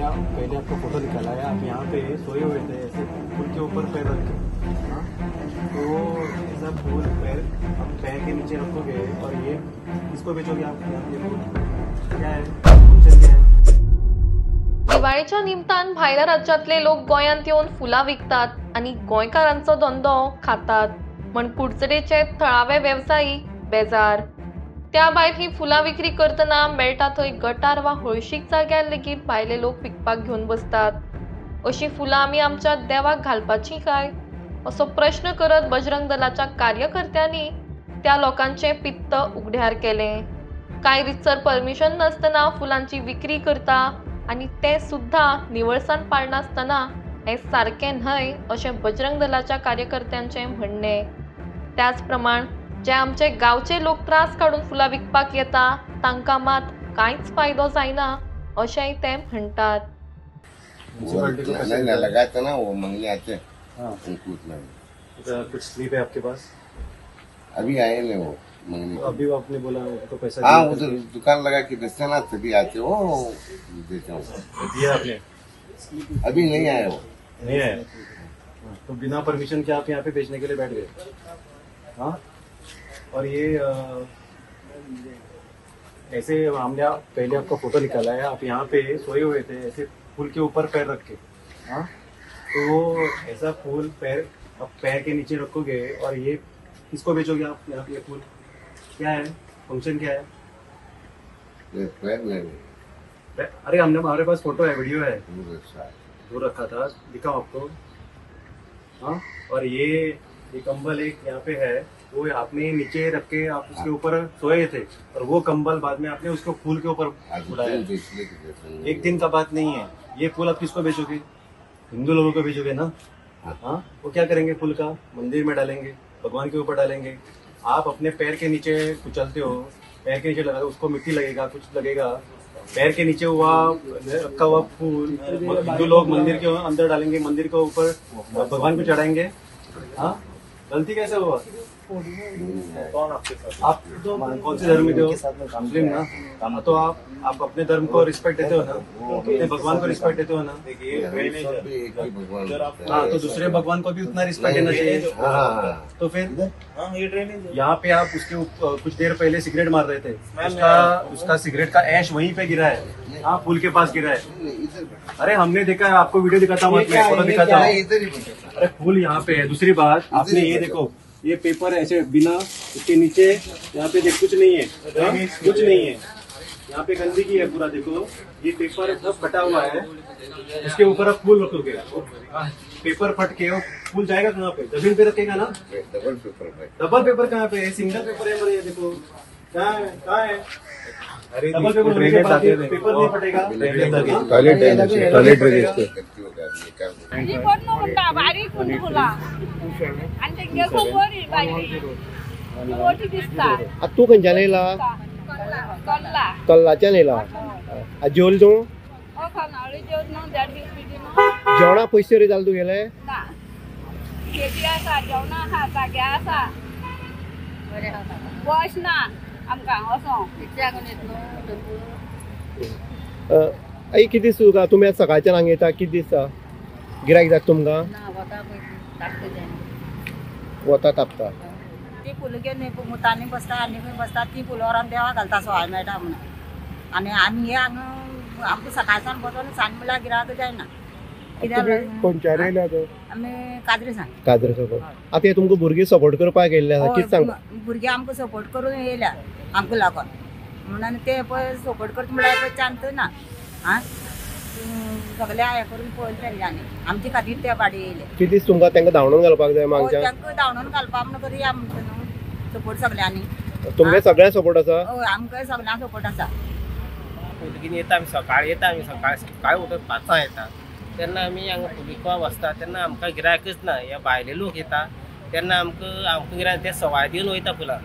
हमने पहले आपका फोटो निकाला है, आप यहाँ पे सोए हुए थे ऐसे फूल के ऊपर पैर रख के। हाँ, तो ऐसा फूल पैर आप पैर के नीचे रखोगे और ये इसको बेचोगे आप। ये फूल क्या है, फंक्शन क्या है? दिवाळीच्या निमतान भायल्या राज्यातले लोक गोंयांत येऊन फुलां विकतात आणि गोंयकारांचो धंदो खातात म्हण कुडचडेचे थळावे वेवसायी बेजार। त्या भायर ही फुलां विक्री करतना मेळटा थंय गटार वा हळशीक जाग्यार लेगीत भायले लोक विकपाक घेवन बसतात। अशी फुलां आमी आमच्या देवाक घालपाची काय असो प्रश्न करत बजरंग दलाच्या कार्यकर्त्यांनी त्या लोकांचे पित्त उघड्यार केले। कांय रितसर परमिशन नासतना फुलांची विक्री करता आणि ते सुद्धा निवळसाण पाळनासतना हे सारखे न्हय अशें बजरंग दलाच्या कार्यकर्त्यांचे म्हणणे। त्याच प्रमाण जे आमचे गांवचे लोक त्रास काढून फुलां विकपाक येता तांकां मात कांयच फायदो जायना अशेंय ते म्हणतात। लगाता ना वो मंगनी आते हैं। हाँ, कुछ स्लिप है आपके पास? अभी आए नहीं वो मंगनी। तो अभी वो आपने बोला तो पैसा हाँ, उधर दुकान लगा के बेचते ना, तभी आते हो देता हूँ। दिया आपने? अभी नहीं आए वो। नहीं है तो बिना परमिशन के आप यहाँ पे बेचने के लिए बैठ गए? हाँ, और ये ऐसे हमने पहले आपका फोटो निकाला है, आप यहाँ पे सोए हुए थे ऐसे फूल के ऊपर पैर रख के। हाँ, तो ऐसा फूल पैर आप पैर के नीचे रखोगे और ये किसको बेचोगे आप? यहाँ पे ये फूल क्या है, फंक्शन क्या है? पैर नहीं। अरे हमने हमारे पास फोटो है, वीडियो है, वो रखा था, दिखाओ आपको। हाँ, और ये कंबल एक यहाँ पे है, वो आपने नीचे रख के आप उसके ऊपर सोए थे और वो कंबल बाद में आपने उसको फूल के ऊपर उड़ाया। एक दिन का बात नहीं है। ये फूल आप किसको बेचोगे? हिंदू लोगों को बेचोगे ना। हाँ, वो क्या करेंगे? फूल का मंदिर में डालेंगे, भगवान के ऊपर डालेंगे। आप अपने पैर के नीचे कुचलते हो, पैर के नीचे लगा उसको मिट्टी लगेगा, कुछ लगेगा, पैर के नीचे हुआ रखा हुआ फूल हिंदू लोग मंदिर के अंदर डालेंगे, मंदिर के ऊपर भगवान को चढ़ाएंगे। हाँ, गलती कैसे हुआ? कौन आपके साथ? आप कौन से धर्म के हो? मुस्लिम ना। तो आप अपने धर्म को रिस्पेक्ट देते हो ना, अपने भगवान को रिस्पेक्ट देते हो ना। हाँ, तो दूसरे भगवान को भी उतना रिस्पेक्ट देना चाहिए। तो फिर यहाँ पे आप उसके कुछ देर पहले सिगरेट मार रहे थे, उसका सिगरेट का ऐश वहीं पे गिरा है। हाँ, पुल के पास गिरा है। अरे हमने देखा है, आपको वीडियो दिखाता हूँ, फोटो दिखाता हूँ। अरे फूल यहाँ पे है। दूसरी बात, आपने ये देखो, ये पेपर ऐसे बिना इसके नीचे यहाँ पे देख कुछ नहीं है, कुछ नहीं है, यहाँ पे गंदगी है पूरा। देखो ये पेपर सब फटा हुआ है, इसके ऊपर आप फूल रखोगे, पेपर फट के फूल जाएगा कहाँ पे? जमीन पे रखेगा ना। डबल पेपर कहाँ पे है? सिंगल पेपर है मेरे। देखो कहाँ है, कहाँ है? अरे डबल पेपर पेपर नहीं फटेगा। तू खंयच्यान येयला? कल्लाच्यान येयला। जेवल तू? जेवणा पयशे रे जाले तुगेले? आई किती दीस तुका? तुमी आज सकाळच्यान हांगा येता, किती दीस गिरायक जाता तुमकां? वता तापता ती फुलं घेऊन मुतांनी बसता आनी खंय बसता, ती फुलां देवा घालता सवाय मेळटा म्हणून। आनी आमी हे हांगा आमकां सकाळच्यान बसोन सांज म्हणल्यार गिरायक जायना। खंयच्यान येयला तर? आमी काद्रेसान। काद्रेसान। आतां हे तुमकां भुरगीं सपोर्ट करपाक येयल्ले आसा, कितें सांगता? भुरगीं आमकां सपोर्ट करून येयल्या आमकां लागून, म्हणून ते पळय सपोर्ट करता म्हळ्यार पळय चान्स ना। आं, सगळे हे करून पळयले तेंच्यांनी, आमचे खातीर ते भाडी येयले। किती दीस तुमकां तांकां धांवणोन घालपाक जाय मागच्या? तांकां धांवणोन घालपाक म्हणून करुया म्हणटा न्हू सपोर्ट सगळ्यांनी। तुमगे सगळ्या सपोर्ट आसा? हय, आमकां सगळ्यांक सपोर्ट आसा। बेगीन येता आमी, सकाळी येता आमी, सकाळी उठून 5 येता, तेन्ना आमी हांगा विकपाक वचता, तेन्ना आमकां गिरायकच ना। हे भायले लोक येता तेन्ना आमकां गिरायक ते सवाय दिवन वयता फुलां,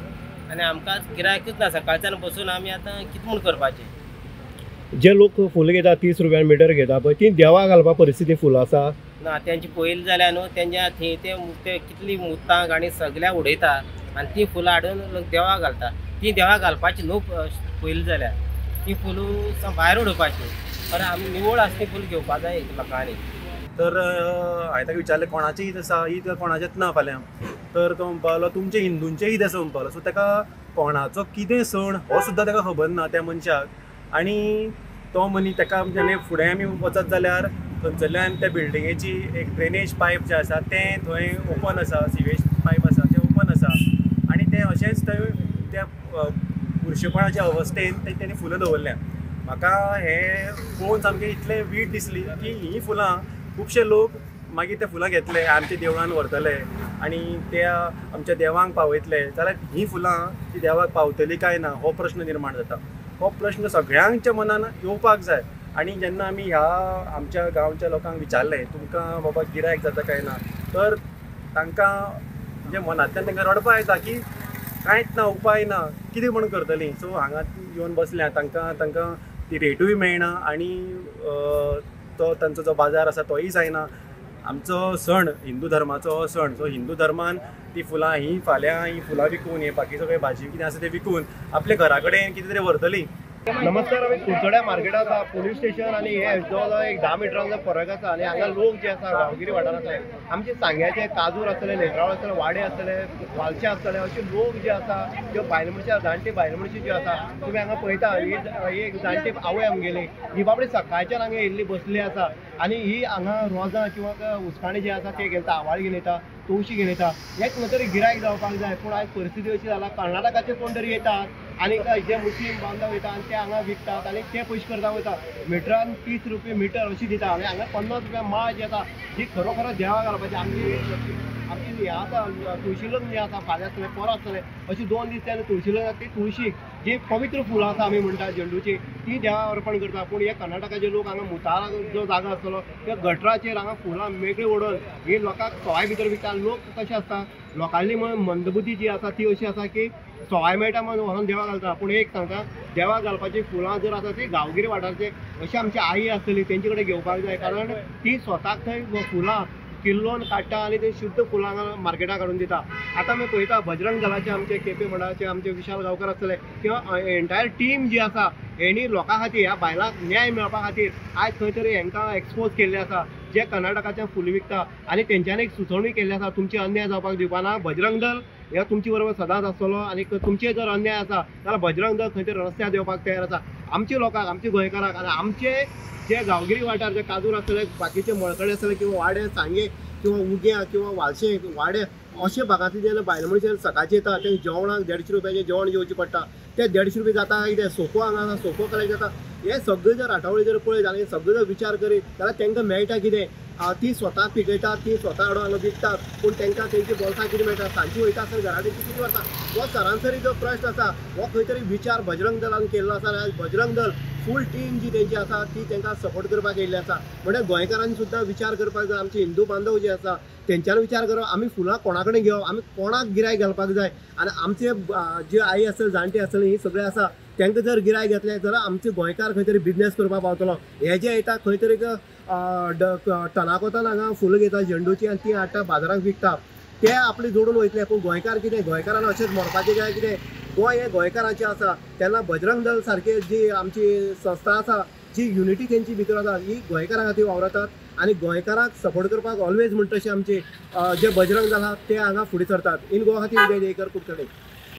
आनी आमकां गिरायकच ना। सकाळच्यान बसून आमी आतां कितें म्हूण करपाचें? जे लोक फुलां घेता 30 रुपयान मिटर घेता पळय, ती देवा घालपा परिस्थिती फुलां आसा ना? तेंची पयली जाल्यार न्हू, तेंच्या थंय ते कितली मुतां गाणी सगळ्या उडयता आनी ती फुलां हाडून देवा घालता। ती देवा घालपाची न्हू पयली जाल्यार, ती फुलां भायर उडोवपाची। पण आमी निवळ आसली फूल घेवपा जाय लोकांनी. तर हांवें ताका विचारलें कोणाचें ईद आसा, ईद कोणाचेंच ना फाल्यां. तर तो म्हणपाक लागलो तुमचे हिंदूंचें ईद आसा म्हणपाक लागलो. सो ताका कोणाचो कितें सण हो सुद्दां ताका खबर ना त्या मनशाक. आनी तो मनीस ताका जेन्ना फुडें आमी वचत जाल्यार थंयसरल्यान त्या बिल्डिंगेची एक ड्रेनेज पायप जें आसा तें थंय ओपन आसा, सिवेज पायप आसा तें ओपन आसा. आनी तें अशेंच थंय त्या बुरशेपणाच्या अवस्थेन तेंच्यांनी फुलां दवरल्या. म्हाका हें पळोवन सामकें इतलें वीट दिसली की हीं फुलां खुबशे लोक मागीर ते फुलां घेतले आमच्या देवळान व्हरतले आनी त्या आमच्या देवाक पावयतले जाल्यार हीं फुलां ती देवाक पावतली काय ना हो प्रश्न निर्माण जाता. हो प्रश्न सगळ्यांच्या मनान येवपाक जाय. आनी जेन्ना आमी ह्या आमच्या गांवच्या लोकांक विचारलें तुमकां बाबा गिरायक जाता काय ना, तर तांकां म्हणजे मनांतल्यान तांकां रडपा येता की कांयच ना, उपाय ना, कितें म्हण करतलीं. सो हांगा येवन बसल्या तांकां ती रेटूय मेळना आनी तो तांचो जो बाजार आसा तोय जायना. आमचो सण हिंदू धर्माचो हो सण. सो हिंदू धर्मान ती फुलां ही फाल्यां ही फुलां विकून हे बाकी सगळे भाजी कितें आसा ते विकून आपल्या घरा कडेन कितें तरी व्हरतलीं. नमस्कार. आमी कुडचड्या मार्केटात आहा. पोलीस स्टेशन आनी हे जवळ जवळ एक 10 मिटरांचो फरक आसा. आनी हांगा लोक जे आसा गांवगिरी वाठारांतले आमचे सांग्याचे काजूर आसतले, नेत्रावळ आसतले, वाडे आसतले, वालचे आसतले, अशे लोक जे आसा त्यो बायल मनशां जाणटी बायल मनशां जी आसा तुमी हांगा पळयता. ही एक जाणटी आवय आमगेली ही बाबडी सकाळच्यान हांगा येयल्ली बसली आसा. आनी ही हांगा रोजां किंवा उस्काणी जे आसा ते घेता, आवाळ घेवन येता, तवशी घेवन येता. हे खंय तरी गिरायक जावपाक जाय. पूण आयज परिस्थिती अशी जाला कर्नाटकाचे कोण तरी येतात आनी जे मुस्लीम बांदव येता आनी ते हांगा विकतात आनी ते पयशे करता वयता. मिटरान 30 रुपये मिटर अशी दिता आनी हांगा 50 रुपया माळ जी आसा जी खरोखर देवा घालपाची. आमची हें आसा तुळशी लग्न जें आसा फाल्यां आसतलें परत आसतलें अशी 2 दीस तेन्ना तुळशी लग्न ती तुळशीक जी पवित्र फुलां आसा आमी म्हणटा झेंडूची ती देवा अर्पण करता. पूण हे कर्नाटकाचे लोक हांगा मुतारा जो जागो आसतलो त्या गटराचेर हांगा फुलां मेकळी ओडोवन ही लोकांक सवाय भितर विकता. लोक कशे आसता लोकांनी मंदबुद्धी जी आसा ती अशी आसा की सवाय मेळटा म्हणून व्हरून देवा घालता. पूण एक सांगता देवा घालपाची फुलां जर आसा ती गांवगिरी वाठाराचे अशी आमची आई आसतली तेंचे कडेन घेवपाक जाय. कारण ती स्वताक थंय फुलां किल्लोन काडटा आनी ते शुद्ध फुलां मार्केटाक हाडून दिता. आतां आमी पळयता बजरंग दलाचे आमचे केपे मंडळाचे आमचे विशाल गांवकर आसतले किंवा एंटायर टीम जी आसा हेणी लोकां खातीर ह्या बायलांक न्याय मेळपा खातीर आयज खंय तरी हांकां एक्सपोज केल्ले आसा जे कर्नाटकाच्यान फुलां विकता. आनी तेंच्यांनी एक सुचोवणी केल्ली आसा तुमची अन्याय जावपाक दिवपाना. बजरंग दल हे तुमचे बरोबर सदांच आसतलो आनी तुमचे जर अन्याय आसा जाल्यार बजरंग दल खंय तरी रस्त्यार देवपाक तयार आसा. आमच्या लोकांक आमच्या गोंयकारांक आनी आमचे जे गांवगिरी वाठार जे काजूर आसतले बाकीचे मळकडे आसतले किंवा वाडे सांगे किंवा उग्या किंवा वालशे वाडे अशे भागांतले जे बायल मनशां सकाळचे येता ते जेवणाक 150 रुपयाचें जेवण जेवचें पडटा. ते 150 रुपया जाता कितें सोको हांगा आसा सोको कलेक्ट जाता. हे सगळे जर आठवडे जर पळयत जाल्यार सगळे जर विचार करीत जाल्यार तांकां मेळटा कितें. ती स्वता पिकयतात ती स्वता हाडून हांगा विकतात पूण तांकां तेंचे बोल्सांत कितें मेळटा. सांजची वयता आसतना घरा कडेन कितें करता हो सरासरी जो प्रश्न आसा हो खंय तरी विचार बजरंग दलान केल्लो आसा. आनी बजरंग दल फूल टीम जी तेंची आसा ती तांकां सपोर्ट करपाक येयल्ली आसा. म्हणजे गोंयकारांनी सुद्दां विचार करपाक जाय. आमचे हिंदू बांदव जे आसा तेंच्यांनी विचार करप आमी फुलां कोणा कडेन घेवप आमी कोणाक गिरायक घालपाक जाय. आनी आमचे जे आई आसतली जाणटी आसतली ही सगळे आसा तांकां जर गिरायक घेतलें जाल्यार आमचे गोंयकार खंय तरी बिजनेस करपाक पावतलो. हे जे येता खंय तरी टनाकोतान हांगा फुलां घेता झेंडूची आनी ती हाडटा बाजाराक विकता ते आपले जोडून वयतले. पूण गोंयकार कितें गोंयकारान अशेंच मरपाचें काय कितें. गोंय हे गोंयकारांचें आसा. तेन्ना बजरंग दल सारके जी आमची संस्था आसा जी युनिटी तेंची भितर आसा ही गोंयकारां खातीर वावरतात आनी गोंयकारांक सपोर्ट करपाक ऑलवेज म्हणटा तशें आमचे जे बजरंग दल आसा ते हांगा फुडें सरतात. इन गोवा खातीर कुडचडे.